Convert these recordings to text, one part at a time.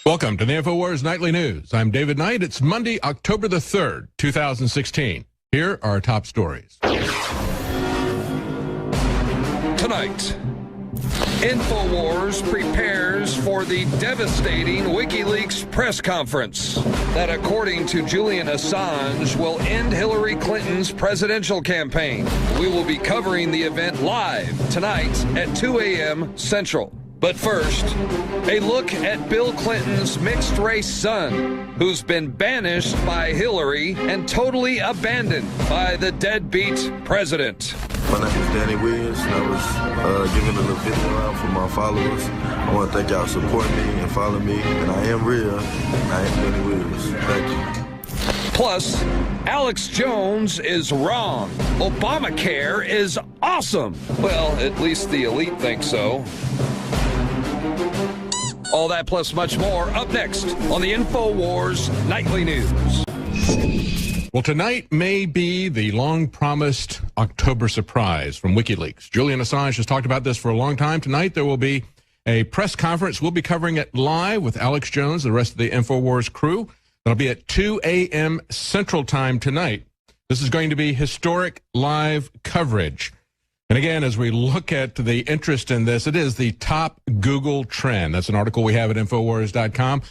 Welcome to the INFOWARS Nightly News. I'm David Knight. It's Monday, October the 3rd, 2016. Here are our top stories. Tonight, INFOWARS prepares for the devastating WikiLeaks press conference that, according to Julian Assange, will end Hillary Clinton's presidential campaign. We will be covering the event live tonight at 2 a.m. Central. But first, a look at Bill Clinton's mixed-race son, who's been banished by Hillary and totally abandoned by the deadbeat president. My name is Danny Williams, and I was giving a little video out for my followers. I want to thank y'all for supporting me and following me, and I am real. I am Danny Williams. Thank you. Plus, Alex Jones is wrong. Obamacare is awesome. Well, at least the elite think so. All that plus much more up next on the INFOWARS Nightly News. Well, tonight may be the long-promised October surprise from WikiLeaks. Julian Assange has talked about this for a long time. Tonight there will be a press conference. We'll be covering it live with Alex Jones, the rest of the INFOWARS crew. That'll be at 2 a.m. Central Time tonight. This is going to be historic live coverage. And again, as we look at the interest in this, it is the top Google trend. That's an article we have at INFOWARS.com.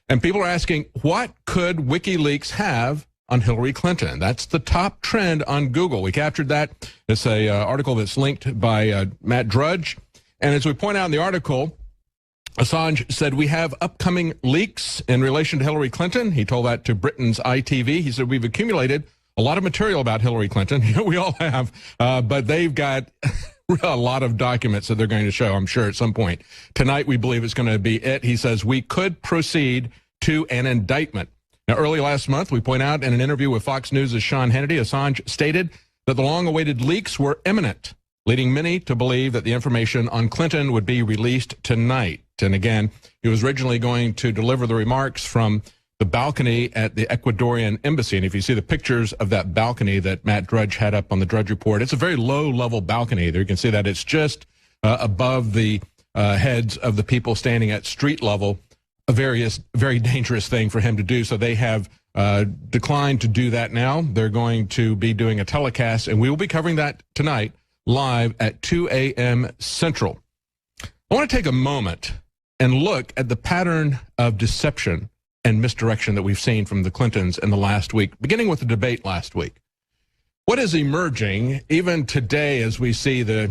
And people are asking, what could WikiLeaks have on Hillary Clinton? That's the top trend on Google. We captured that. It's a article that's linked by Matt Drudge. And as we point out in the article, Assange said, we have upcoming leaks in relation to Hillary Clinton. He told that to Britain's ITV. He said, we've accumulated a lot of material about Hillary Clinton. We all have, but they've got a lot of documents that they're going to show, I'm sure, at some point. Tonight, we believe it's going to be it. He says we could proceed to an indictment. Now, early last month, we point out in an interview with Fox News' Sean Hannity, Assange stated that the long-awaited leaks were imminent, leading many to believe that the information on Clinton would be released tonight. And again, he was originally going to deliver the remarks from the balcony at the Ecuadorian embassy. And if you see the pictures of that balcony that Matt Drudge had up on the Drudge Report, it's a very low-level balcony. There you can see that it's just above the heads of the people standing at street level, a very dangerous thing for him to do. So they have declined to do that now. They're going to be doing a telecast, and we will be covering that tonight live at 2 a.m. Central. I want to take a moment and look at the pattern of deception and misdirection that we've seen from the Clintons in the last week, beginning with the debate last week. What is emerging, even today, as we see the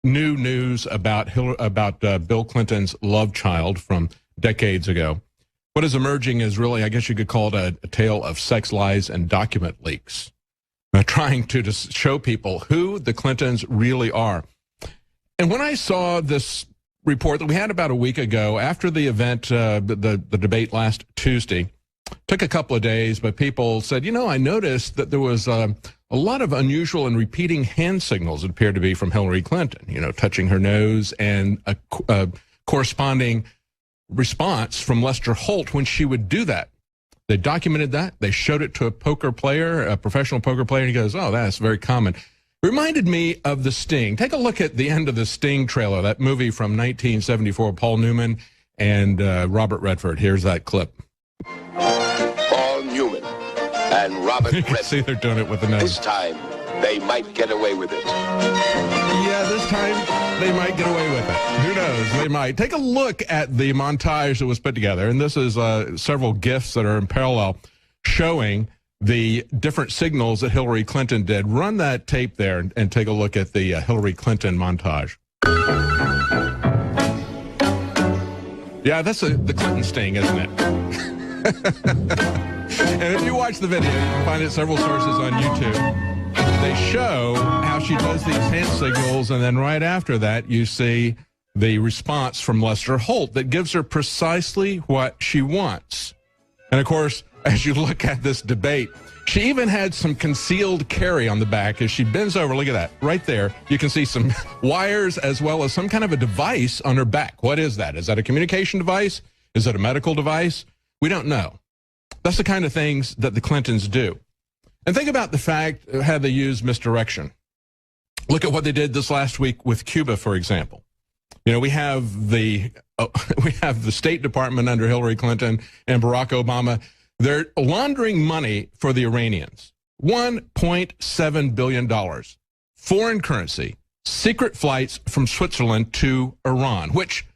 new news about Bill Clinton's love child from decades ago, what is emerging is really, I guess you could call it a tale of sex lies and document leaks, trying to just show people who the Clintons really are. And when I saw this report that we had about a week ago after the event, the debate last Tuesday, took a couple of days, but people said, you know, I noticed that there was a lot of unusual and repeating hand signals that appeared to be from Hillary Clinton, you know, touching her nose, and a corresponding response from Lester Holt when she would do that. They documented that. They showed it to a poker player, a professional poker player, and he goes, oh, that's very common. Reminded me of The Sting. Take a look at the end of The Sting trailer, that movie from 1974, Paul Newman and Robert Redford. Here's that clip. Paul Newman and Robert You can Redford. see they're doing it with the nose. This time, they might get away with it. Yeah, this time they might get away with it. Who knows? They might. Take a look at the montage that was put together, and this is several GIFs that are in parallel showing the different signals that Hillary Clinton did. Run that tape there and take a look at the Hillary Clinton montage. Yeah, that's the Clinton sting, isn't it? And if you watch the video, you can find it at several sources on YouTube. They show how she does these hand signals, and then right after that, you see the response from Lester Holt that gives her precisely what she wants. And of course, as you look at this debate, she even had some concealed carry on the back as she bends over. Look at that. Right there, you can see some wires as well as some kind of a device on her back. What is that? Is that a communication device? Is it a medical device? We don't know. That's the kind of things that the Clintons do. And think about the fact of how they use misdirection. Look at what they did this last week with Cuba, for example. You know, we have the we have the State Department under Hillary Clinton and Barack Obama. They're laundering money for the Iranians. $1.7 billion. Foreign currency, secret flights from Switzerland to Iran, which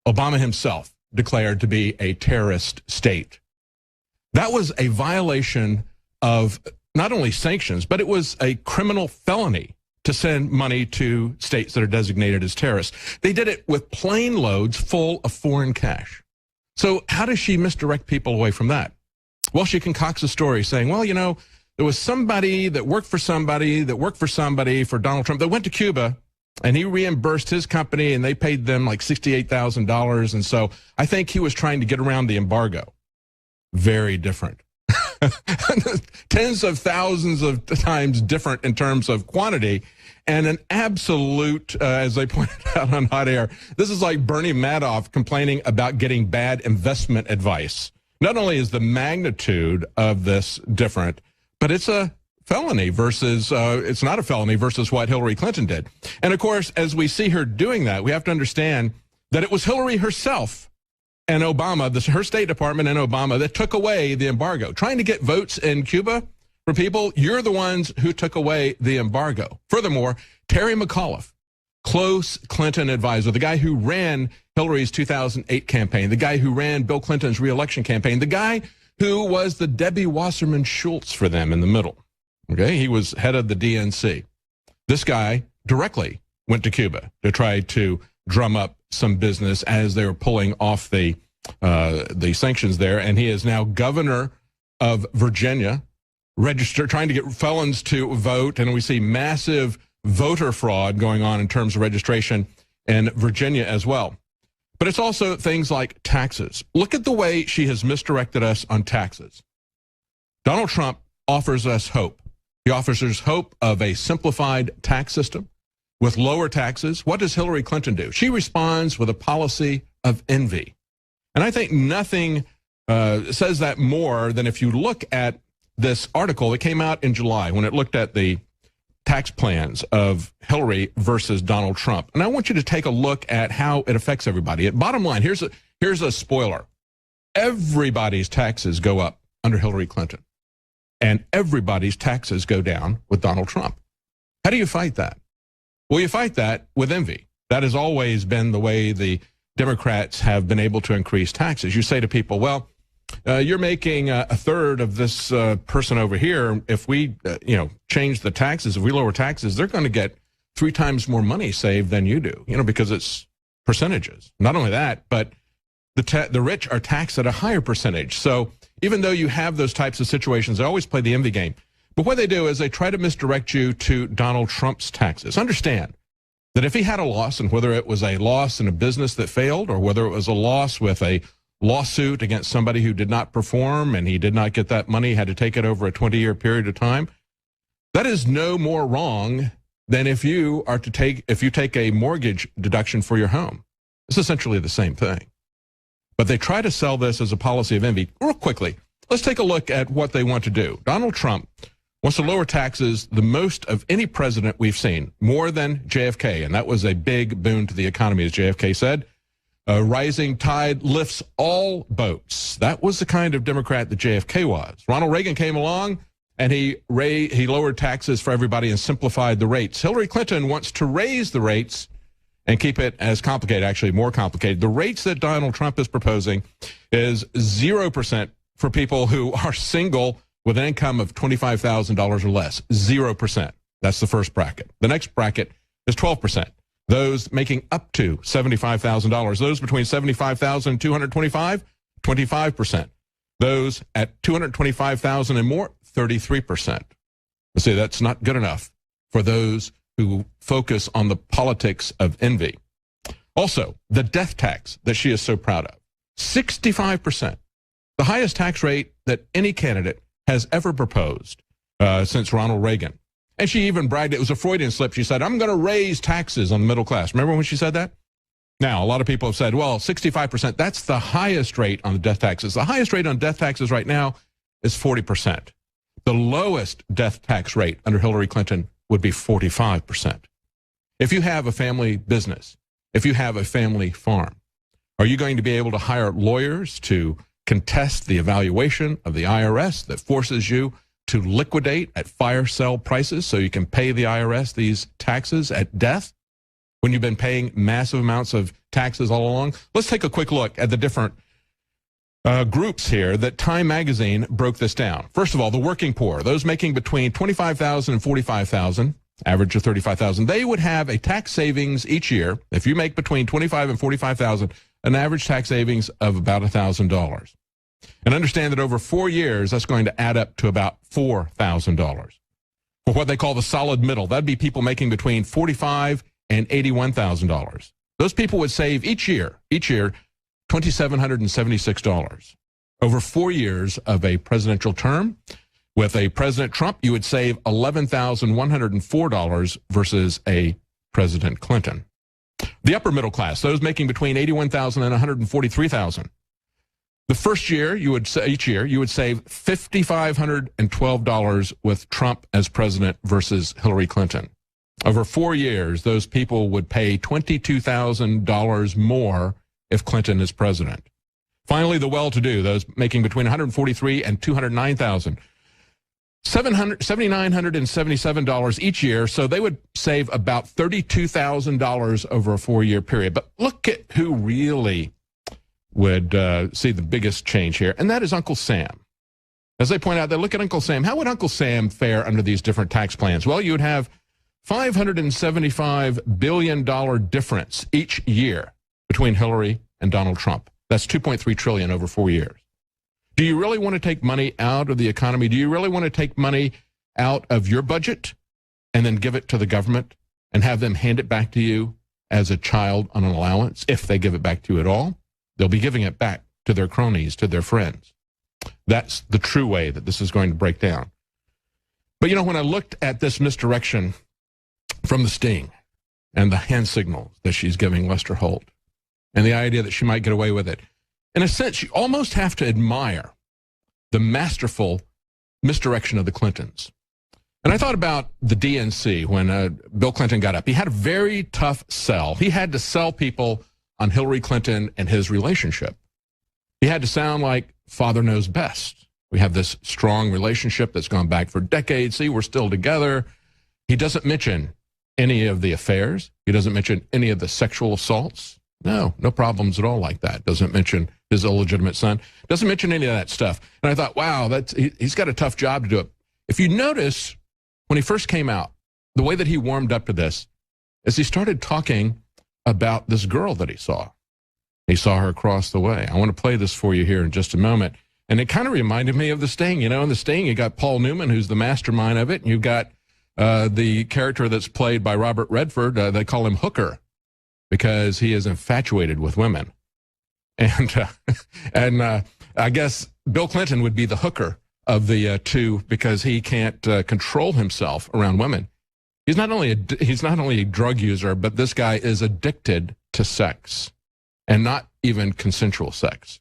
Obama himself declared to be a terrorist state. That was a violation of not only sanctions, but it was a criminal felony to send money to states that are designated as terrorists. They did it with plane loads full of foreign cash. So how does she misdirect people away from that? Well, she concocts a story saying, well, you know, there was somebody that worked for somebody for Donald Trump that went to Cuba, and he reimbursed his company, and they paid them like $68,000. And so I think he was trying to get around the embargo. Very different. Tens of thousands of times different in terms of quantity, and an absolute, as they pointed out on Hot Air, this is like Bernie Madoff complaining about getting bad investment advice. Not only is the magnitude of this different, but it's a felony versus, it's not a felony versus what Hillary Clinton did. And of course, as we see her doing that, we have to understand that it was Hillary herself and Obama, her State Department and Obama, that took away the embargo. Trying to get votes in Cuba from people, you're the ones who took away the embargo. Furthermore, Terry McAuliffe, close Clinton advisor, the guy who ran Hillary's 2008 campaign, the guy who ran Bill Clinton's reelection campaign, the guy who was the Debbie Wasserman Schultz for them in the middle. Okay, he was head of the DNC. This guy directly went to Cuba to try to drum up some business as they were pulling off the sanctions there, and he is now governor of Virginia, trying to get felons to vote, and we see massive voter fraud going on in terms of registration in Virginia as well. But it's also things like taxes. Look at the way she has misdirected us on taxes. Donald Trump offers us hope. He offers us hope of a simplified tax system with lower taxes. What does Hillary Clinton do? She responds with a policy of envy. And I think nothing says that more than if you look at this article that came out in July when it looked at the tax plans of Hillary versus Donald Trump. And I want you to take a look at how it affects everybody. At bottom line, here's a spoiler. Everybody's taxes go up under Hillary Clinton, and everybody's taxes go down with Donald Trump. How do you fight that? Well, you fight that with envy. That has always been the way the Democrats have been able to increase taxes. You say to people, well, you're making a third of this person over here. If we, change the taxes, if we lower taxes, they're going to get 3 times more money saved than you do, because it's percentages. Not only that, but the rich are taxed at a higher percentage. So even though you have those types of situations, they always play the envy game. But what they do is they try to misdirect you to Donald Trump's taxes. Understand that if he had a loss, and whether it was a loss in a business that failed or whether it was a loss with a lawsuit against somebody who did not perform and he did not get that money, had to take it over a 20-year period of time, that is no more wrong than if you take a mortgage deduction for your home. It's essentially the same thing. But they try to sell this as a policy of envy. Real quickly, let's take a look at what they want to do. Donald Trump wants to lower taxes the most of any president we've seen, more than JFK, and that was a big boon to the economy, as JFK said. A rising tide lifts all boats. That was the kind of Democrat that JFK was. Ronald Reagan came along, and he lowered taxes for everybody and simplified the rates. Hillary Clinton wants to raise the rates and keep it as complicated, actually more complicated. The rates that Donald Trump is proposing is 0% for people who are single with an income of $25,000 or less. 0%. That's the first bracket. The next bracket is 12%. Those making up to $75,000. Those between $75,000 and $225,000, 25%. Those at $225,000 and more, 33%. See, that's not good enough for those who focus on the politics of envy. Also, the death tax that she is so proud of, 65%. The highest tax rate that any candidate has ever proposed since Ronald Reagan. And she even bragged, it was a Freudian slip. She said, I'm going to raise taxes on the middle class. Remember when she said that? Now, a lot of people have said, well, 65%, that's the highest rate on the death taxes. The highest rate on death taxes right now is 40%. The lowest death tax rate under Hillary Clinton would be 45%. If you have a family business, if you have a family farm, Are you going to be able to hire lawyers to contest the evaluation of the IRS that forces you to liquidate at fire sale prices so you can pay the IRS these taxes at death when you've been paying massive amounts of taxes all along? Let's take a quick look at the different groups here that Time Magazine broke this down. First of all, the working poor, those making between $25,000 and $45,000, average of $35,000, they would have a tax savings each year. If you make between $25,000 and $45,000, an average tax savings of about $1,000. And understand that over 4 years, that's going to add up to about $4,000. For what they call the solid middle, that'd be people making between $45,000 and $81,000. Those people would save each year, $2,776. Over 4 years of a presidential term, with a President Trump, you would save $11,104 versus a President Clinton. The upper middle class, those making between $81,000 and $143,000. The first year, each year, you would save $5,512 with Trump as president versus Hillary Clinton. Over 4 years, those people would pay $22,000 more if Clinton is president. Finally, the well-to-do, those making between $143,000 and $209,000. $7,977 each year, so they would save about $32,000 over a 4-year period. But look at who really would see the biggest change here, and that is Uncle Sam. As they point out, they look at Uncle Sam. How would Uncle Sam fare under these different tax plans? Well, you would have $575 billion difference each year between Hillary and Donald Trump. That's $2.3 trillion over 4 years. Do you really want to take money out of the economy? Do you really want to take money out of your budget and then give it to the government and have them hand it back to you as a child on an allowance? If they give it back to you at all, they'll be giving it back to their cronies, to their friends. That's the true way that this is going to break down. But you know, when I looked at this misdirection from the sting and the hand signals that she's giving Lester Holt and the idea that she might get away with it, in a sense, you almost have to admire the masterful misdirection of the Clintons. And I thought about the DNC when Bill Clinton got up. He had a very tough sell. He had to sell people on Hillary Clinton and his relationship. He had to sound like father knows best. We have this strong relationship that's gone back for decades. See, we're still together. He doesn't mention any of the affairs. He doesn't mention any of the sexual assaults. No problems at all like that. Doesn't mention his illegitimate son. Doesn't mention any of that stuff. And I thought, wow, he's got a tough job to do it. If you notice, when he first came out, the way that he warmed up to this is he started talking about this girl that he saw. He saw her across the way. I want to play this for you here in just a moment. And it kind of reminded me of The Sting. You know, in The Sting, you got Paul Newman, who's the mastermind of it. And you've got the character that's played by Robert Redford. They call him Hooker, because he is infatuated with women. And I guess Bill Clinton would be the hooker of the two, because he can't control himself around women. He's not only a drug user, but this guy is addicted to sex, and not even consensual sex.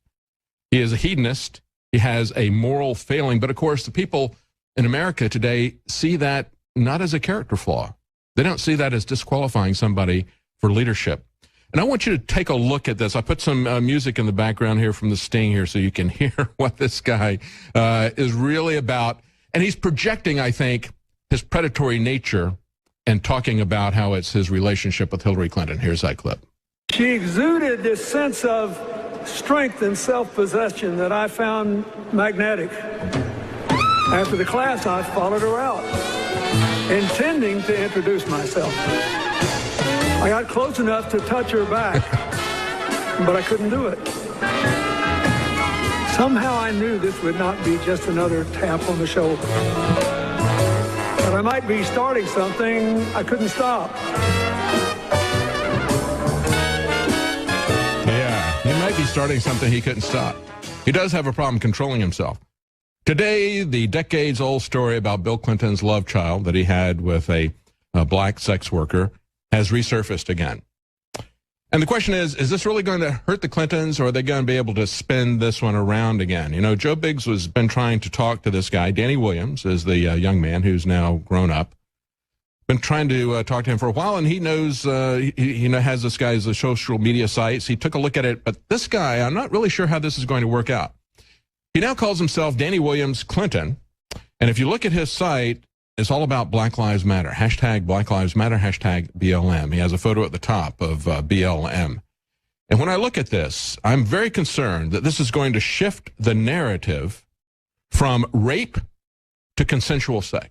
He is a hedonist. He has a moral failing. But of course, the people in America today see that not as a character flaw. They don't see that as disqualifying somebody for leadership. And I want you to take a look at this. I put some music in the background here from The Sting here so you can hear what this guy is really about. And he's projecting, I think, his predatory nature and talking about how it's his relationship with Hillary Clinton. Here's that clip. She exuded this sense of strength and self-possession that I found magnetic. After the class, I followed her out, intending to introduce myself. I got close enough to touch her back, but I couldn't do it. Somehow I knew this would not be just another tap on the shoulder. But I might be starting something I couldn't stop. Yeah, he might be starting something he couldn't stop. He does have a problem controlling himself. Today, the decades-old story about Bill Clinton's love child that he had with a black sex worker has resurfaced again. And the question is this really going to hurt the Clintons, or are they going to be able to spin this one around again? You know, Joe Biggs has been trying to talk to this guy. Danny Williams is the young man who's now grown up. been trying to talk to him for a while, and he knows, he has this guy's social media sites. He took a look at it, but this guy, I'm not really sure how this is going to work out. He now calls himself Danny Williams Clinton, and if you look at his site, it's all about Black Lives Matter. Hashtag Black Lives Matter, hashtag BLM. He has a photo at the top of BLM. And when I look at this, I'm very concerned that this is going to shift the narrative from rape to consensual sex,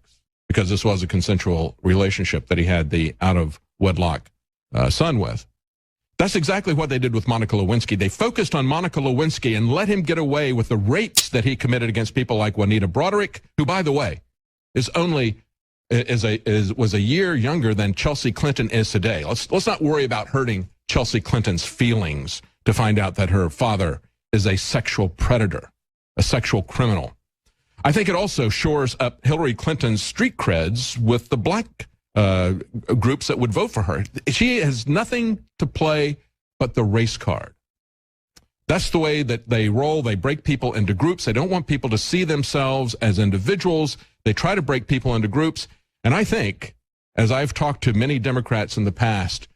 because this was a consensual relationship that he had the out-of-wedlock son with. That's exactly what they did with Monica Lewinsky. They focused on Monica Lewinsky and let him get away with the rapes that he committed against people like Juanita Broderick, who, by the way, was a year younger than Chelsea Clinton is today. Let's not worry about hurting Chelsea Clinton's feelings to find out that her father is a sexual predator, a sexual criminal. I think it also shores up Hillary Clinton's street creds with the black groups that would vote for her. She has nothing to play but the race card. That's the way that they roll. They break people into groups. They don't want people to see themselves as individuals. They try to break people into groups. And I think, as I've talked to many Democrats in the past,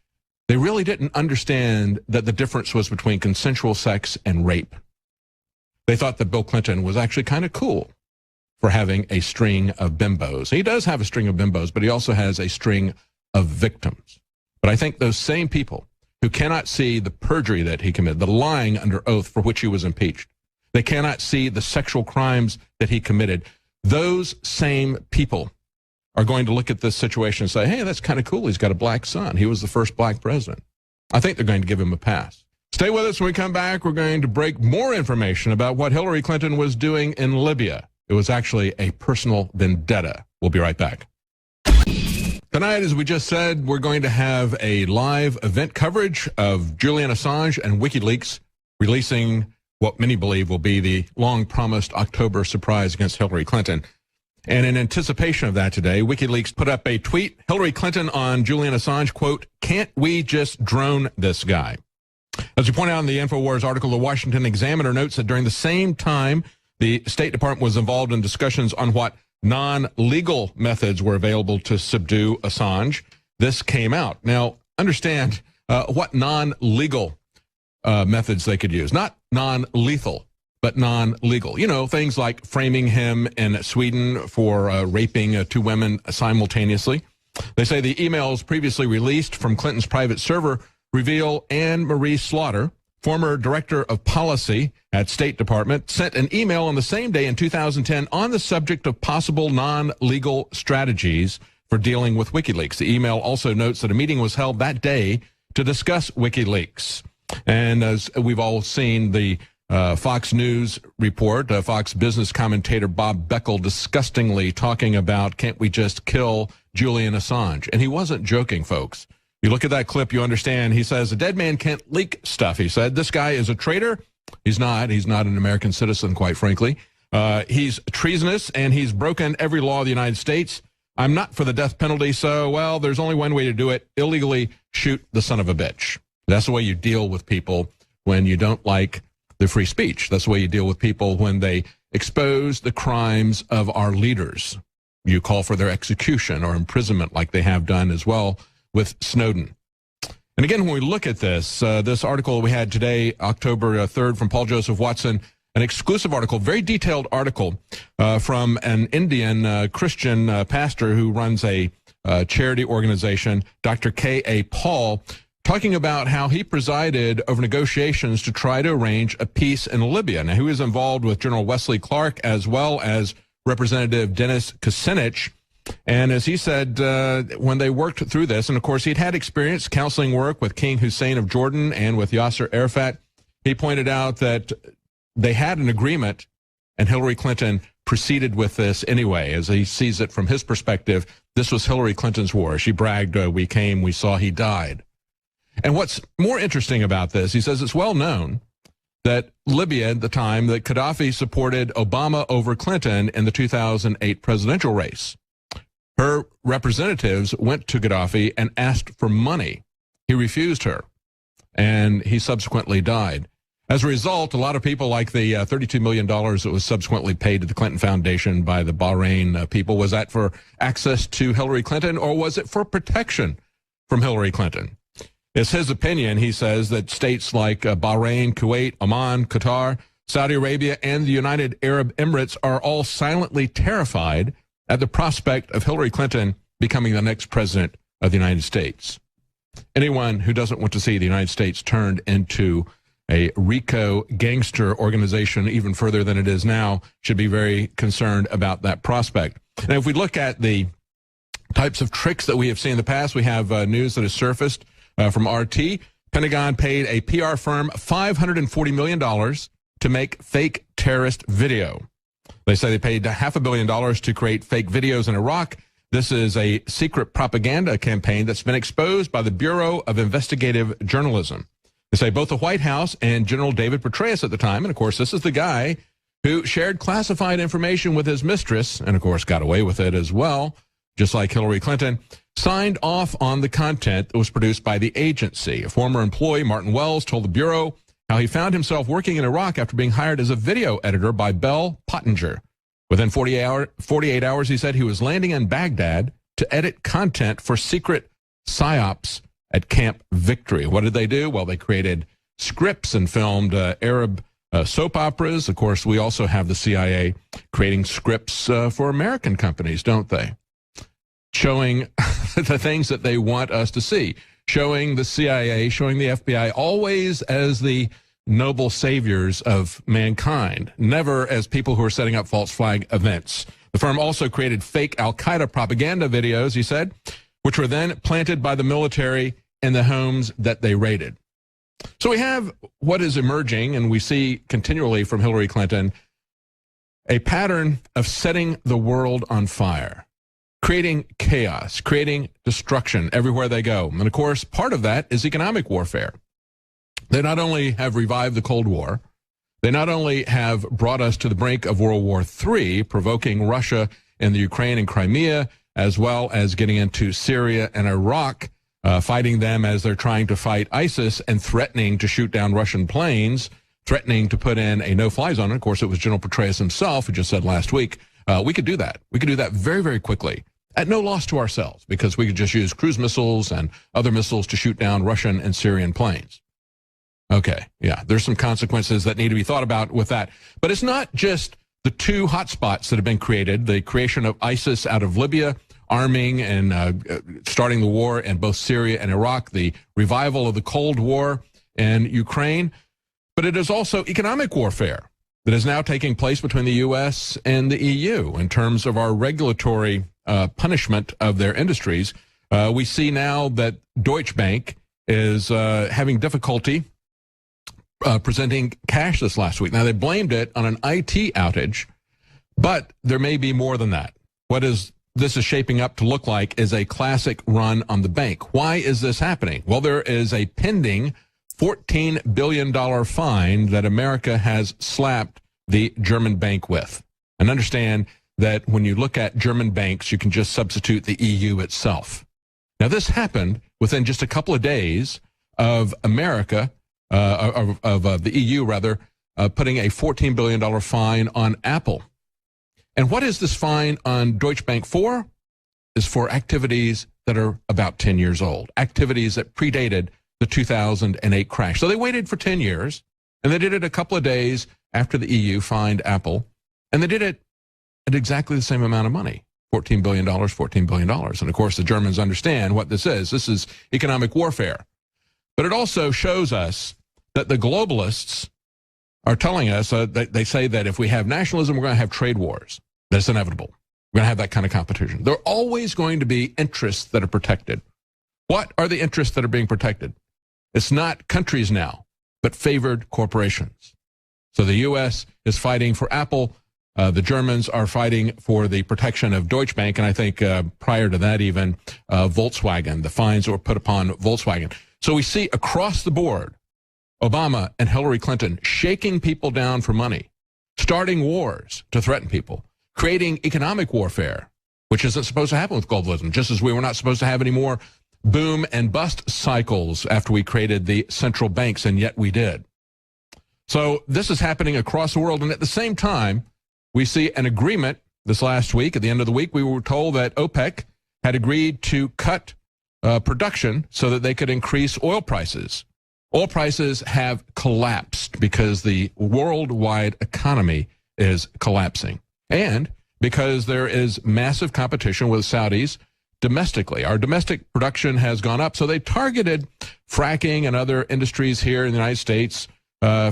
they really didn't understand that the difference was between consensual sex and rape. They thought that Bill Clinton was actually kind of cool for having a string of bimbos. He does have a string of bimbos, but he also has a string of victims. But I think those same people who cannot see the perjury that he committed, the lying under oath for which he was impeached, they cannot see the sexual crimes that he committed, those same people are going to look at this situation and say, hey, that's kind of cool. He's got a black son. He was the first black president. I think they're going to give him a pass. Stay with us. When we come back, we're going to break more information about what Hillary Clinton was doing in Libya. It was actually a personal vendetta. We'll be right back. Tonight, as we just said, we're going to have a live event coverage of Julian Assange and WikiLeaks releasing what many believe will be the long-promised October surprise against Hillary Clinton. And in anticipation of that today, WikiLeaks put up a tweet, Hillary Clinton on Julian Assange, quote, "Can't we just drone this guy?" As we point out in the INFOWARS article, the Washington Examiner notes that during the same time, the State Department was involved in discussions on what non-legal methods were available to subdue Assange. This came out. Now, understand what non-legal methods they could use. Not non-lethal, but non-legal. You know, things like framing him in Sweden for raping two women simultaneously. They say the emails previously released from Clinton's private server reveal Anne Marie Slaughter, former director of policy at State Department, sent an email on the same day in 2010 on the subject of possible non-legal strategies for dealing with WikiLeaks. The email also notes that a meeting was held that day to discuss WikiLeaks. And as we've all seen, the Fox News report, Fox business commentator Bob Beckel disgustingly talking about, can't we just kill Julian Assange? And he wasn't joking, folks. You look at that clip, you understand. He says, a dead man can't leak stuff. He said, this guy is a traitor. He's not. He's not an American citizen, quite frankly. He's treasonous, and he's broken every law of the United States. I'm not for the death penalty, so, well, there's only one way to do it. Illegally shoot the son of a bitch. That's the way you deal with people when you don't like the free speech. That's the way you deal with people when they expose the crimes of our leaders. You call for their execution or imprisonment like they have done as well with Snowden. And again, when we look at this, this article we had today, October 3rd, from Paul Joseph Watson, an exclusive article, very detailed article from an Indian Christian pastor who runs a charity organization, Dr. K.A. Paul, talking about how he presided over negotiations to try to arrange a peace in Libya. Now, he was involved with General Wesley Clark as well as Representative Dennis Kucinich. And as he said, when they worked through this, and of course he'd had experience counseling work with King Hussein of Jordan and with Yasser Arafat, he pointed out that they had an agreement, and Hillary Clinton proceeded with this anyway. As he sees it from his perspective, this was Hillary Clinton's war. She bragged, we came, we saw, he died. And what's more interesting about this, he says it's well known that Libya at the time, that Gaddafi supported Obama over Clinton in the 2008 presidential race. Her representatives went to Gaddafi and asked for money. He refused her, and he subsequently died. As a result, a lot of people, like the $32 million that was subsequently paid to the Clinton Foundation by the Bahrain people, was that for access to Hillary Clinton, or was it for protection from Hillary Clinton? It's his opinion, he says, that states like Bahrain, Kuwait, Oman, Qatar, Saudi Arabia, and the United Arab Emirates are all silently terrified at the prospect of Hillary Clinton becoming the next president of the United States. Anyone who doesn't want to see the United States turned into a RICO gangster organization even further than it is now should be very concerned about that prospect. And if we look at the types of tricks that we have seen in the past, we have news that has surfaced from RT. Pentagon paid a PR firm $540 million to make fake terrorist video. They say they paid $500 million to create fake videos in Iraq. This is a secret propaganda campaign that's been exposed by the Bureau of Investigative Journalism. They say both the White House and General David Petraeus at the time, and of course this is the guy who shared classified information with his mistress, and of course got away with it as well, just like Hillary Clinton, signed off on the content that was produced by the agency. A former employee, Martin Wells, told the Bureau how he found himself working in Iraq after being hired as a video editor by Bell Pottinger. Within 48 hours, he said he was landing in Baghdad to edit content for secret psyops at Camp Victory. What did they do? Well, they created scripts and filmed Arab soap operas. Of course, we also have the CIA creating scripts for American companies, don't they? Showing the things that they want us to see. Showing the CIA, showing the FBI always as the noble saviors of mankind, never as people who are setting up false flag events. The firm also created fake al-Qaeda propaganda videos, he said, which were then planted by the military in the homes that they raided. So we have what is emerging, and we see continually from Hillary Clinton, a pattern of setting the world on fire, creating chaos, creating destruction everywhere they go. And of course, part of that is economic warfare. They not only have revived the Cold War, they not only have brought us to the brink of World War III, provoking Russia in the Ukraine and Crimea, as well as getting into Syria and Iraq, fighting them as they're trying to fight ISIS and threatening to shoot down Russian planes, threatening to put in a no-fly zone. And of course, it was General Petraeus himself who just said last week, we could do that. We could do that very, very quickly at no loss to ourselves, because we could just use cruise missiles and other missiles to shoot down Russian and Syrian planes. Okay, yeah, there's some consequences that need to be thought about with that. But it's not just the two hotspots that have been created, the creation of ISIS out of Libya, arming and starting the war in both Syria and Iraq, the revival of the Cold War in Ukraine, but it is also economic warfare that is now taking place between the U.S. and the EU in terms of our regulatory punishment of their industries. We see now that Deutsche Bank is having difficulty presenting cash this last week. Now, they blamed it on an IT outage, but there may be more than that. What is this is shaping up to look like is a classic run on the bank. Why is this happening? Well, there is a pending $14 billion fine that America has slapped the German bank with. And understand that when you look at German banks, you can just substitute the EU itself. Now, this happened within just a couple of days of America, of the EU, rather, putting a $14 billion fine on Apple. And what is this fine on Deutsche Bank for? Is for activities that are about 10 years old, activities that predated the 2008 crash. So they waited for 10 years, and they did it a couple of days after the EU fined Apple, and they did it at exactly the same amount of money, $14 billion, $14 billion. And of course, the Germans understand what this is. This is economic warfare. But it also shows us that the globalists are telling us, they say that if we have nationalism, we're going to have trade wars. That's inevitable. We're going to have that kind of competition. There are always going to be interests that are protected. What are the interests that are being protected? It's not countries now, but favored corporations. So the U.S. is fighting for Apple. The Germans are fighting for the protection of Deutsche Bank. And I think prior to that even, Volkswagen, the fines that were put upon Volkswagen. So we see across the board, Obama and Hillary Clinton shaking people down for money, starting wars to threaten people, creating economic warfare, which isn't supposed to happen with globalism, just as we were not supposed to have any more boom and bust cycles after we created the central banks, and yet we did. So this is happening across the world. And at the same time, we see an agreement this last week. At the end of the week, we were told that OPEC had agreed to cut production so that they could increase oil prices. Oil prices have collapsed because the worldwide economy is collapsing. And because there is massive competition with Saudis domestically. Our domestic production has gone up, so they targeted fracking and other industries here in the United States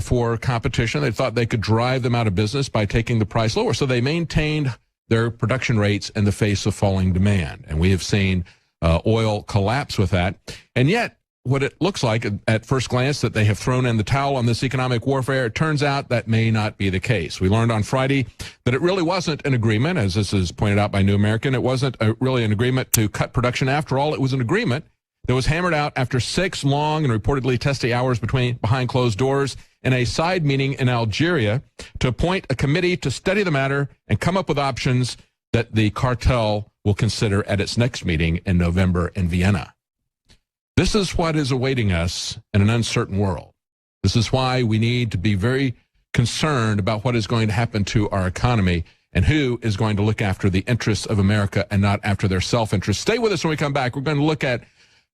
for competition. They thought they could drive them out of business by taking the price lower, so they maintained their production rates in the face of falling demand. And we have seen oil collapse with that. And yet, what it looks like at first glance that they have thrown in the towel on this economic warfare, it turns out that may not be the case. We learned on Friday that it really wasn't an agreement, as this is pointed out by New American. It wasn't really an agreement to cut production. After all, it was an agreement that was hammered out after 6 long and reportedly testy hours behind closed doors in a side meeting in Algeria to appoint a committee to study the matter and come up with options that the cartel will consider at its next meeting in November in Vienna. This is what is awaiting us in an uncertain world. This is why we need to be very concerned about what is going to happen to our economy and who is going to look after the interests of America and not after their self-interest. Stay with us when we come back. We're going to look at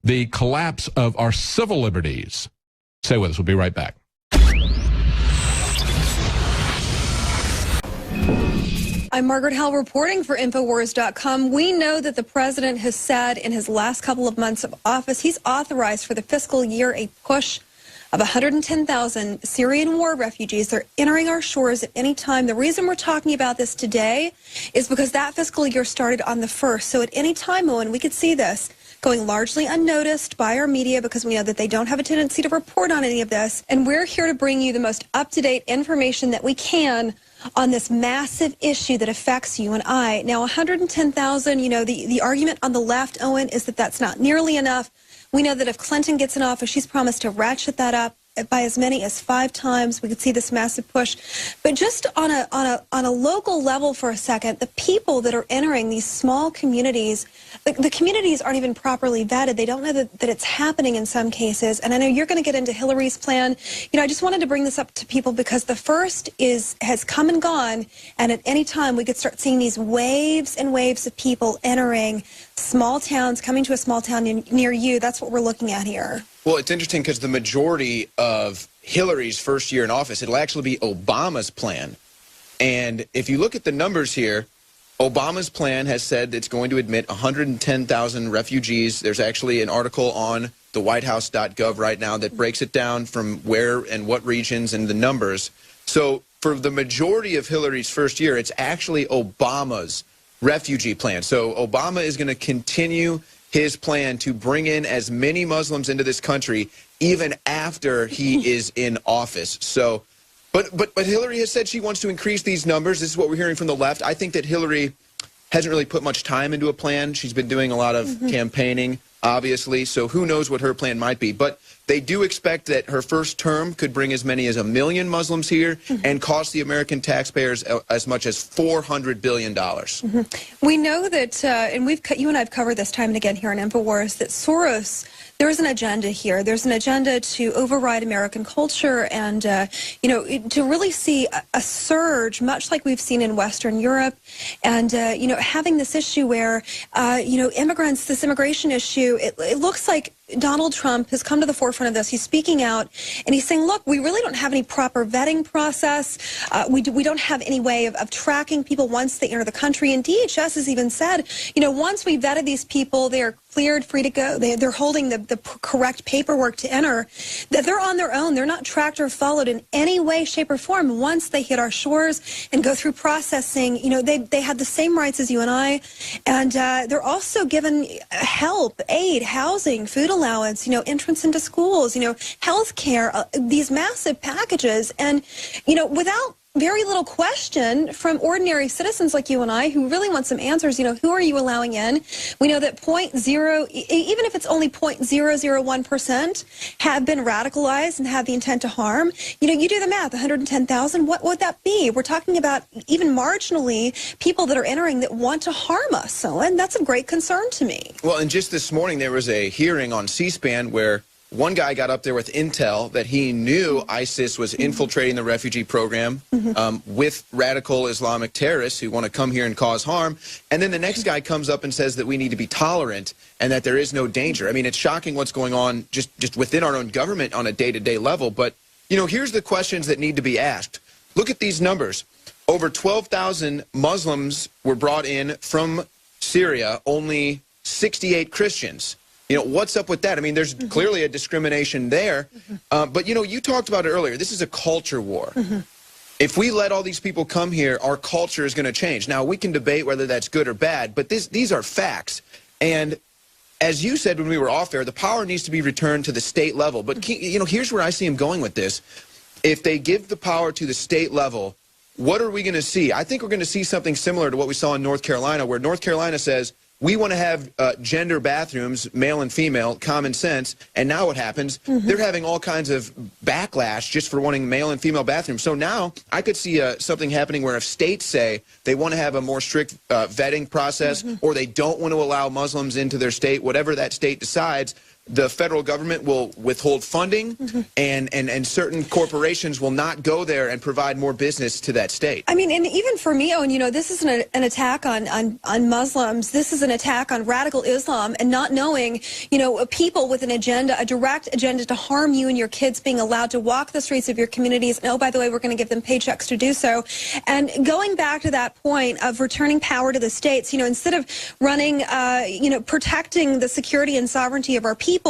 the collapse of our civil liberties. Stay with us. We'll be right back. I'm Margaret Howell reporting for INFOWARS.com. We know that the president has said in his last couple of months of office, he's authorized for the fiscal year a push of 110,000 Syrian war refugees. They're entering our shores at any time. The reason we're talking about this today is because that fiscal year started on the 1st. So at any time, Owen, we could see this going largely unnoticed by our media because we know that they don't have a tendency to report on any of this. And we're here to bring you the most up-to-date information that we can on this massive issue that affects you and I. Now, 110,000, you know, the argument on the left, Owen, is that that's not nearly enough. We know that if Clinton gets in office, she's promised to ratchet that up by as many as 5 times. We could see this massive push. But just on a local level for a second, the people that are entering these small communities, the communities aren't even properly vetted. They don't know that it's happening in some cases. And I know you're going to get into Hillary's plan. You know, I just wanted to bring this up to people because the first has come and gone, and at any time we could start seeing these waves and waves of people entering small towns, coming to a small town near you. That's what we're looking at here. Well, it's interesting because the majority of Hillary's first year in office, it'll actually be Obama's plan. And if you look at the numbers here, Obama's plan has said it's going to admit 110,000 refugees. There's actually an article on the whitehouse.gov right now that breaks it down from where and what regions and the numbers. So for the majority of Hillary's first year, it's actually Obama's refugee plan. So Obama is going to continue his plan to bring in as many Muslims into this country even after he is in office. So, but Hillary has said she wants to increase these numbers. This is what we're hearing from the left. I think that Hillary hasn't really put much time into a plan. She's been doing a lot of campaigning, obviously, so who knows what her plan might be. But they do expect that her first term could bring as many as 1 million Muslims here and cost the American taxpayers as much as $400 billion. We know that, and you and I have covered this time and again here on InfoWars, that Soros, there is an agenda here. There's an agenda to override American culture and, you know, to really see a surge, much like we've seen in Western Europe, and, you know, having this issue where, you know, immigrants, this immigration issue, it looks like Donald Trump has come to the forefront of this. He's speaking out, and he's saying, look, we really don't have any proper vetting process. We don't have any way of tracking people once they enter the country. And DHS has even said, you know, once we vetted these people, they're cleared, free to go. They're holding the correct paperwork to enter, that they're on their own. They're not tracked or followed in any way, shape, or form. Once they hit our shores and go through processing, you know, they have the same rights as you and I. And they're also given help, aid, housing, food allowance, you know, entrance into schools, you know, health care, these massive packages. And, you know, without very little question from ordinary citizens like you and I who really want some answers, you know, who are you allowing in? We know that even if it's only 0.001% have been radicalized and have the intent to harm. You know, you do the math, 110,000, what would that be? We're talking about even marginally people that are entering that want to harm us. So, and that's a great concern to me. Well, and just this morning there was a hearing on C-SPAN where one guy got up there with intel that he knew ISIS was infiltrating the refugee program with radical Islamic terrorists who want to come here and cause harm. And then the next guy comes up and says that we need to be tolerant and that there is no danger. I mean, it's shocking what's going on just within our own government on a day-to-day level. But, you know, here's the questions that need to be asked. Look at these numbers. Over 12,000 Muslims were brought in from Syria, only 68 Christians. You know, what's up with that? I mean, there's clearly a discrimination there. But, you know, you talked about it earlier. This is a culture war. If we let all these people come here, our culture is going to change. Now, we can debate whether that's good or bad, but these are facts. And as you said when we were off air, the power needs to be returned to the state level. But, you know, here's where I see him going with this. If they give the power to the state level, what are we going to see? I think we're going to see something similar to what we saw in North Carolina, where North Carolina says, we want to have gender bathrooms, male and female, common sense. And now what happens? They're having all kinds of backlash just for wanting male and female bathrooms. So now I could see something happening where if states say they want to have a more strict vetting process or they don't want to allow Muslims into their state, whatever that state decides, the federal government will withhold funding and certain corporations will not go there and provide more business to that state. I mean, and even for me, Owen, you know, this isn't an attack on Muslims. This is an attack on radical Islam and not knowing, you know, people with an agenda, a direct agenda to harm you and your kids being allowed to walk the streets of your communities. And, oh, by the way, we're going to give them paychecks to do so. And going back to that point of returning power to the states, you know, instead of running, you know, protecting the security and sovereignty of our people,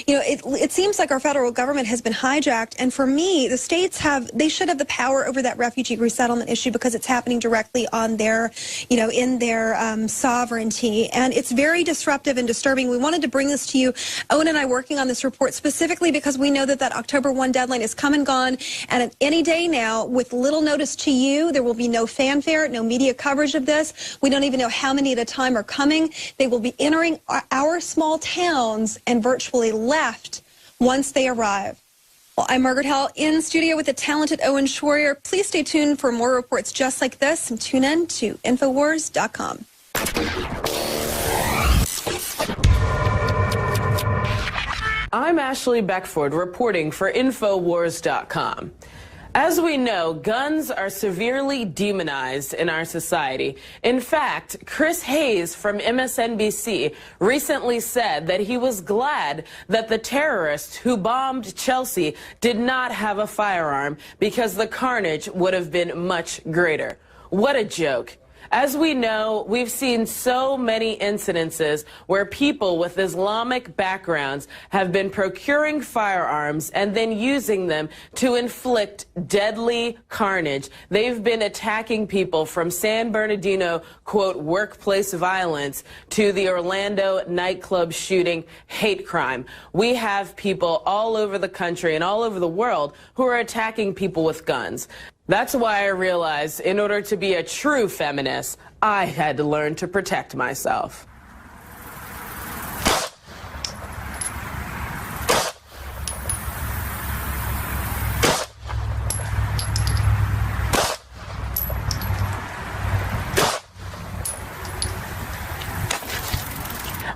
you know, it seems like our federal government has been hijacked. And for me, the states they should have the power over that refugee resettlement issue because it's happening directly on their, you know, in their sovereignty. And it's very disruptive and disturbing. We wanted to bring this to you. Owen and I working on this report specifically because we know that October 1 deadline is come and gone. And at any day now, with little notice to you, there will be no fanfare, no media coverage of this. We don't even know how many at a time are coming. They will be entering our small towns and virtually left once they arrive. Well, I'm Margaret Hall in studio with the talented Owen Schwarrier. Please stay tuned for more reports just like this and tune in to INFOWARS.com. I'm Ashley Beckford reporting for INFOWARS.com. As we know, guns are severely demonized in our society. In fact, Chris Hayes from MSNBC recently said that he was glad that the terrorists who bombed Chelsea did not have a firearm because the carnage would have been much greater. What a joke. As we know, we've seen so many incidences where people with Islamic backgrounds have been procuring firearms and then using them to inflict deadly carnage. They've been attacking people from San Bernardino, quote, workplace violence to the Orlando nightclub shooting hate crime. We have people all over the country and all over the world who are attacking people with guns. That's why I realized in order to be a true feminist, I had to learn to protect myself.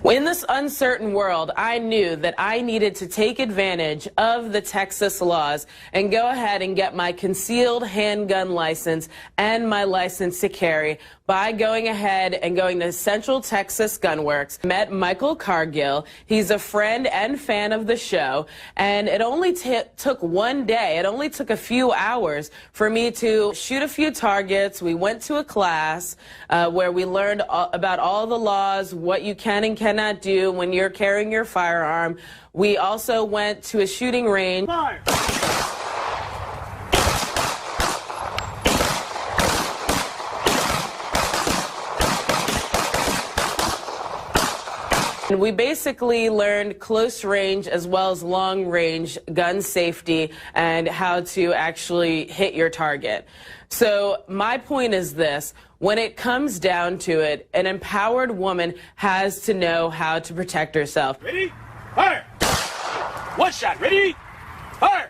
In this uncertain world, I knew that I needed to take advantage of the Texas laws and go ahead and get my concealed handgun license and my license to carry by going ahead and going to Central Texas Gunworks. Met Michael Cargill. He's a friend and fan of the show, and it only took one day. It only took a few hours for me to shoot a few targets. We went to a class where we learned about all the laws, what you can and cannot do when you're carrying your firearm. We also went to a shooting range. Fire. And we basically learned close range as well as long range gun safety and how to actually hit your target. So my point is this: when it comes down to it, an empowered woman has to know how to protect herself. Ready? Fire! One shot. Ready? Fire!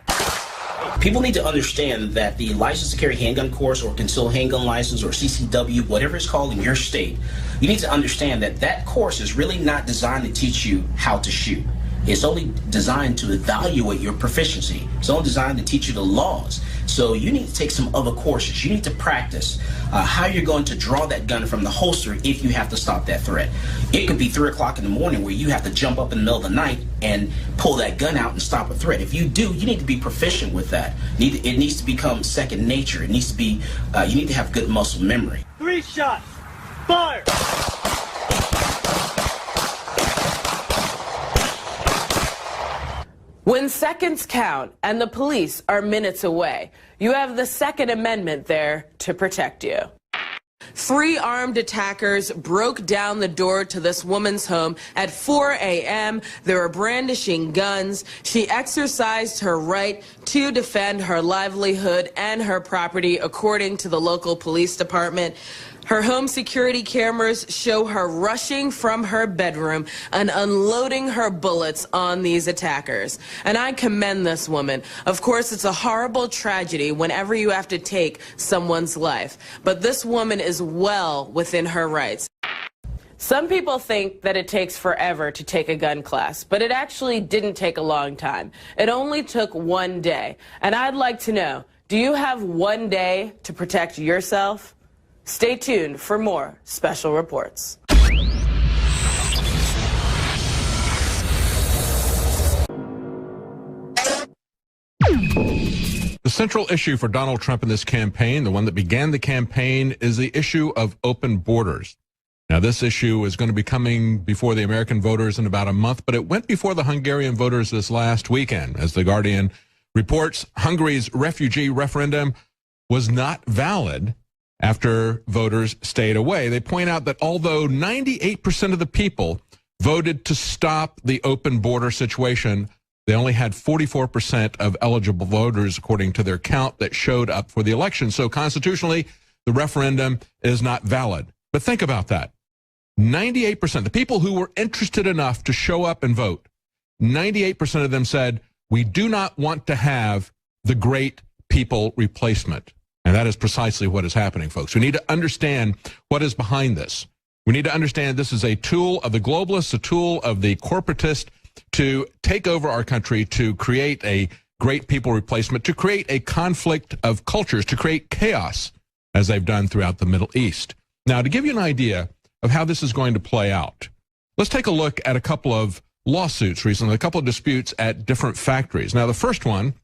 People need to understand that the license to carry handgun course or concealed handgun license or CCW, whatever it's called in your state, you need to understand that that course is really not designed to teach you how to shoot. It's only designed to evaluate your proficiency. It's only designed to teach you the laws. So you need to take some other courses. You need to practice how you're going to draw that gun from the holster if you have to stop that threat. It could be 3 o'clock in the morning where you have to jump up in the middle of the night and pull that gun out and stop a threat. If you do, you need to be proficient with that. It needs to become second nature. It needs to be, you need to have good muscle memory. 3 shots. Fire! When seconds count and the police are minutes away, you have the Second Amendment there to protect you. 3 armed attackers broke down the door to this woman's home at 4 a.m. They were brandishing guns. She exercised her right to defend her livelihood and her property, according to the local police department. Her home security cameras show her rushing from her bedroom and unloading her bullets on these attackers. And I commend this woman. Of course, it's a horrible tragedy whenever you have to take someone's life. But this woman is well within her rights. Some people think that it takes forever to take a gun class, but it actually didn't take a long time. It only took 1 day. And I'd like to know, do you have 1 day to protect yourself? Stay tuned for more special reports. The central issue for Donald Trump in this campaign, the one that began the campaign, is the issue of open borders. Now, this issue is going to be coming before the American voters in about a month, but it went before the Hungarian voters this last weekend. As The Guardian reports, Hungary's refugee referendum was not valid after voters stayed away. They point out that although 98% of the people voted to stop the open border situation, they only had 44% of eligible voters, according to their count, that showed up for the election. So constitutionally, the referendum is not valid. But think about that. 98%, the people who were interested enough to show up and vote, 98% of them said, we do not want to have the great people replacement. And that is precisely what is happening, folks. We need to understand what is behind this. We need to understand this is a tool of the globalists, a tool of the corporatists to take over our country, to create a great people replacement, to create a conflict of cultures, to create chaos, as they've done throughout the Middle East. Now, to give you an idea of how this is going to play out, let's take a look at a couple of lawsuits recently, a couple of disputes at different factories. Now, the first one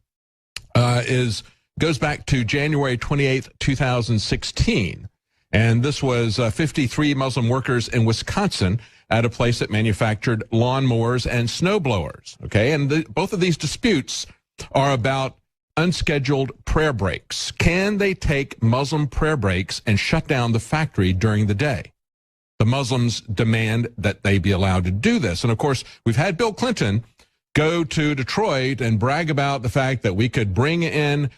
goes back to January 28th, 2016. And this was 53 Muslim workers in Wisconsin at a place that manufactured lawnmowers and snowblowers. Okay, and both of these disputes are about unscheduled prayer breaks. Can they take Muslim prayer breaks and shut down the factory during the day? The Muslims demand that they be allowed to do this. And of course, we've had Bill Clinton go to Detroit and brag about the fact that we could bring in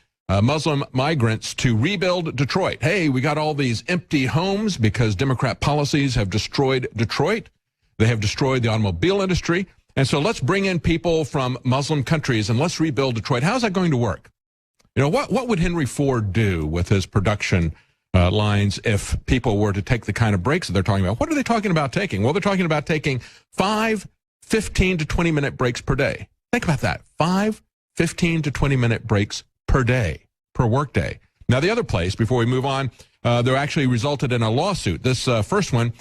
Muslim migrants to rebuild Detroit. Hey, we got all these empty homes because Democrat policies have destroyed Detroit. They have destroyed the automobile industry. And so let's bring in people from Muslim countries and let's rebuild Detroit. How's that going to work? You know, what would Henry Ford do with his production lines if people were to take the kind of breaks that they're talking about? What are they talking about taking? Well, they're talking about taking 5 15 to 20-minute breaks per day. Think about that. 5 15 to 20-minute breaks per day, per workday. Now, the other place, before we move on, there actually resulted in a lawsuit. This first one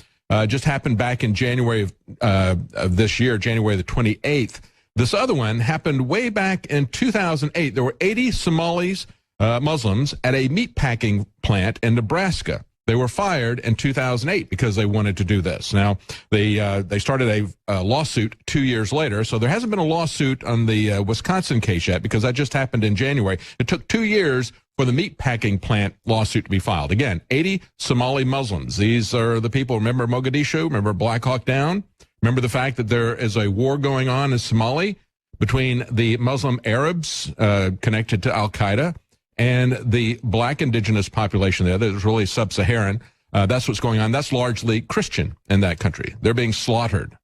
just happened back in January of this year, January the 28th. This other one happened way back in 2008. There were 80 Somalis, Muslims, at a meatpacking plant in Nebraska. They were fired in 2008 because they wanted to do this. Now, they started a lawsuit 2 years later, so there hasn't been a lawsuit on the Wisconsin case yet because that just happened in January. It took 2 years for the meatpacking plant lawsuit to be filed. Again, 80 Somali Muslims. These are the people, remember Mogadishu, remember Black Hawk Down? Remember the fact that there is a war going on in Somalia between the Muslim Arabs connected to Al-Qaeda and the black indigenous population there that is really sub-Saharan. That's what's going on. That's largely Christian in that country. They're being slaughtered.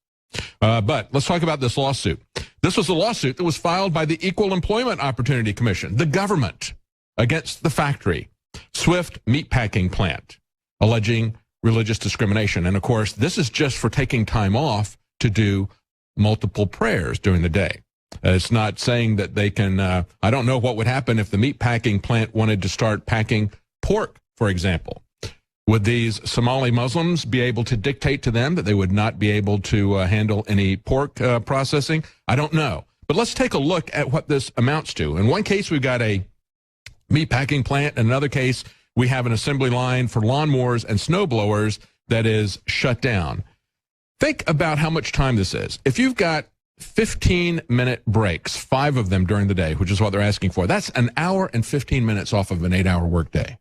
But let's talk about this lawsuit. This was a lawsuit that was filed by the Equal Employment Opportunity Commission, the government, against the factory, Swift Meatpacking Plant, alleging religious discrimination. And of course, this is just for taking time off to do multiple prayers during the day. It's not saying that they can, I don't know what would happen if the meat packing plant wanted to start packing pork, for example. Would these Somali Muslims be able to dictate to them that they would not be able to handle any pork processing? I don't know. But let's take a look at what this amounts to. In one case, we've got a meat packing plant. In another case, we have an assembly line for lawnmowers and snowblowers that is shut down. Think about how much time this is. If you've got 15-minute breaks, 5 of them during the day, which is what they're asking for, that's an hour and 15 minutes off of an 8-hour workday.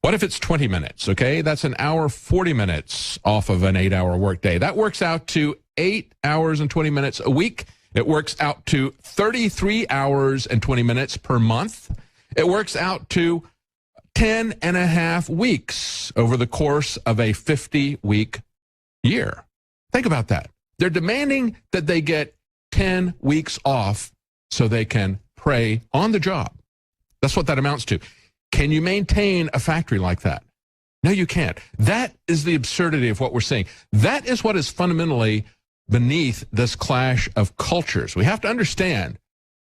What if it's 20 minutes, okay? That's an hour, 40 minutes off of an 8-hour workday. That works out to 8 hours and 20 minutes a week. It works out to 33 hours and 20 minutes per month. It works out to 10 and a half weeks over the course of a 50-week year. Think about that. They're demanding that they get 10 weeks off so they can pray on the job. That's what that amounts to. Can you maintain a factory like that? No, you can't. That is the absurdity of what we're seeing. That is what is fundamentally beneath this clash of cultures. We have to understand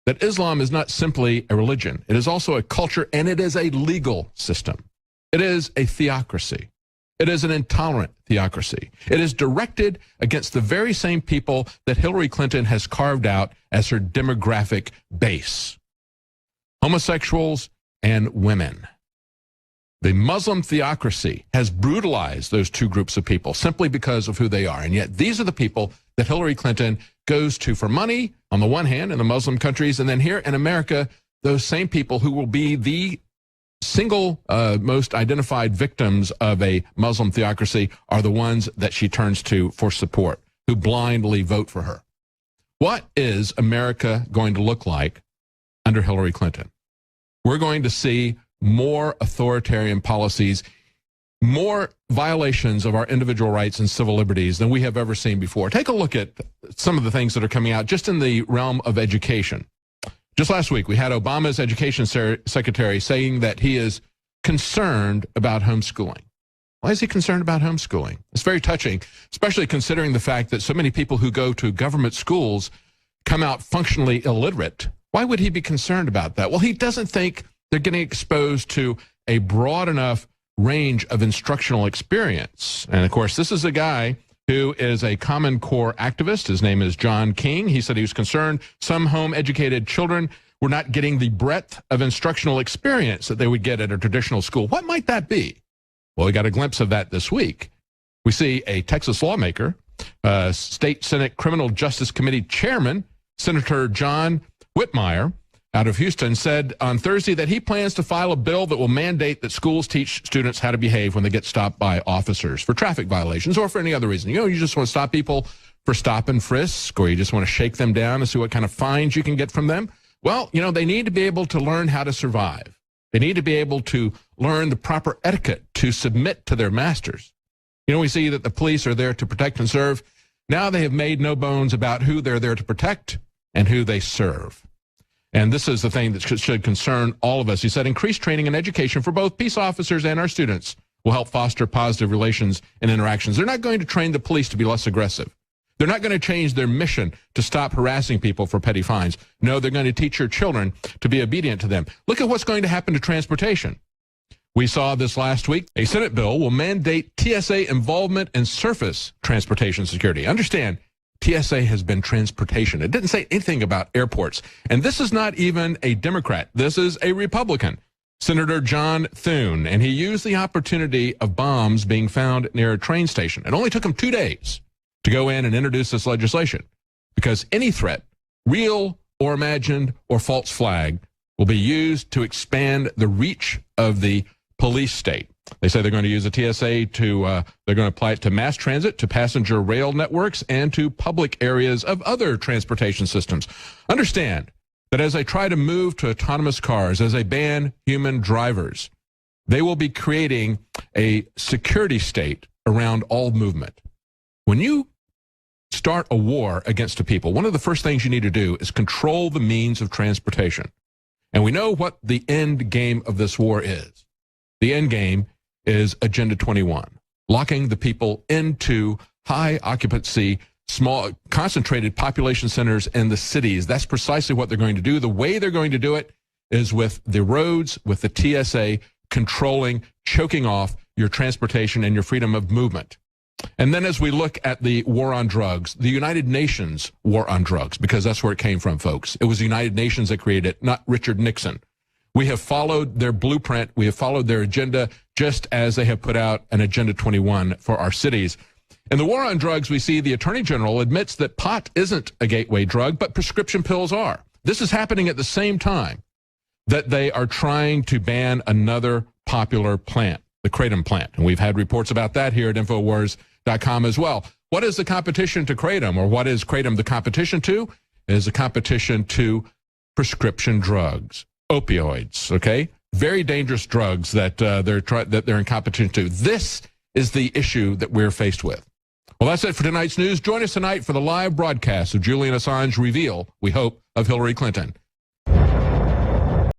that Islam is not simply a religion. It is also a culture, and it is a legal system. It is a theocracy. It is an intolerant theocracy. It is directed against the very same people that Hillary Clinton has carved out as her demographic base. Homosexuals and women. The Muslim theocracy has brutalized those two groups of people simply because of who they are. And yet these are the people that Hillary Clinton goes to for money, on the one hand, in the Muslim countries, and then here in America, those same people who will be the single most identified victims of a Muslim theocracy are the ones that she turns to for support, who blindly vote for her. What is America going to look like under Hillary Clinton? We're going to see more authoritarian policies, more violations of our individual rights and civil liberties than we have ever seen before. Take a look at some of the things that are coming out just in the realm of education. Just last week, we had Obama's education secretary saying that he is concerned about homeschooling. Why is he concerned about homeschooling? It's very touching, especially considering the fact that so many people who go to government schools come out functionally illiterate. Why would he be concerned about that? Well, he doesn't think they're getting exposed to a broad enough range of instructional experience. And of course, this is a guy who is a Common Core activist. His name is John King. He said he was concerned some home-educated children were not getting the breadth of instructional experience that they would get at a traditional school. What might that be? Well, we got a glimpse of that this week. We see a Texas lawmaker, State Senate Criminal Justice Committee Chairman, Senator John Whitmire, out of Houston, said on Thursday that he plans to file a bill that will mandate that schools teach students how to behave when they get stopped by officers for traffic violations or for any other reason. You know, you just want to stop people for stop and frisk, or you just want to shake them down and see what kind of fines you can get from them. Well, you know, they need to be able to learn how to survive. They need to be able to learn the proper etiquette to submit to their masters. You know, we see that the police are there to protect and serve. Now they have made no bones about who they're there to protect and who they serve. And this is the thing that should concern all of us. He said, increased training and education for both peace officers and our students will help foster positive relations and interactions. They're not going to train the police to be less aggressive. They're not going to change their mission to stop harassing people for petty fines. No, they're going to teach your children to be obedient to them. Look at what's going to happen to transportation. We saw this last week. A Senate bill will mandate TSA involvement in surface transportation security. Understand, TSA has been transportation. It didn't say anything about airports. And this is not even a Democrat. This is a Republican, Senator John Thune. And he used the opportunity of bombs being found near a train station. It only took him 2 days to go in and introduce this legislation, because any threat, real or imagined or false flag, will be used to expand the reach of the police state. They say they're going to use the TSA to, they're going to apply it to mass transit, to passenger rail networks, and to public areas of other transportation systems. Understand that as they try to move to autonomous cars, as they ban human drivers, they will be creating a security state around all movement. When you start a war against a people, one of the first things you need to do is control the means of transportation. And we know what the end game of this war is. The end game is Agenda 21, locking the people into high occupancy small, concentrated population centers in the cities. That's precisely what they're going to do. The way they're going to do it is with the roads, with the TSA controlling, choking off your transportation and your freedom of movement. And then as we look at the war on drugs, the United Nations war on drugs, because that's where it came from, folks. It was the United Nations that created it, not Richard Nixon. We have followed their blueprint. We have followed their agenda, just as they have put out an Agenda 21 for our cities. In the war on drugs, we see the Attorney General admits that pot isn't a gateway drug, but prescription pills are. This is happening at the same time that they are trying to ban another popular plant, the Kratom plant. And we've had reports about that here at INFOWARS.com as well. What is the competition to Kratom, or what is Kratom the competition to? It is a competition to prescription drugs, opioids, okay? Very dangerous drugs that they're in competition to. This is the issue that we're faced with. Well, that's it for tonight's news. Join us tonight for the live broadcast of Julian Assange reveal, we hope, of Hillary Clinton.